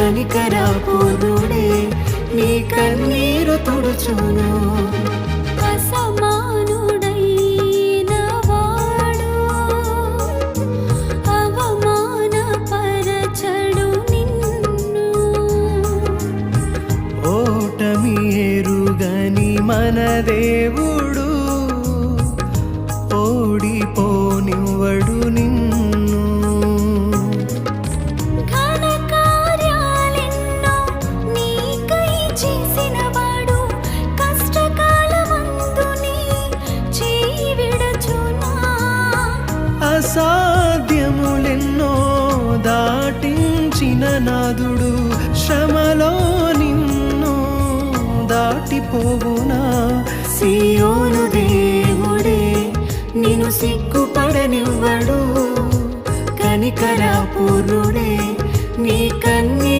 కనికరపూర్ణుడే నీ కన్నీరు తుడుచును. అసమానుడైన వాడు అవమానపరచడు నిన్ను. ఓటమి ఎరుగని మన దేవుడు ఓడిపోనివ్వడు నిన్ను. ఘన కార్యాలెన్నో నీకై చేసినవాడు కష్టకాలమందు నీ చేయి విడచునా. అసాధ్యములెన్నో దాటించిన నాదుడు శ్రమలో నిన్ను దాటిపోవునా. సియోను దేవుడే నిన్ను సిగ్గుపడనివ్వడు, కనికరపూర్ణుడే నీ కన్నీ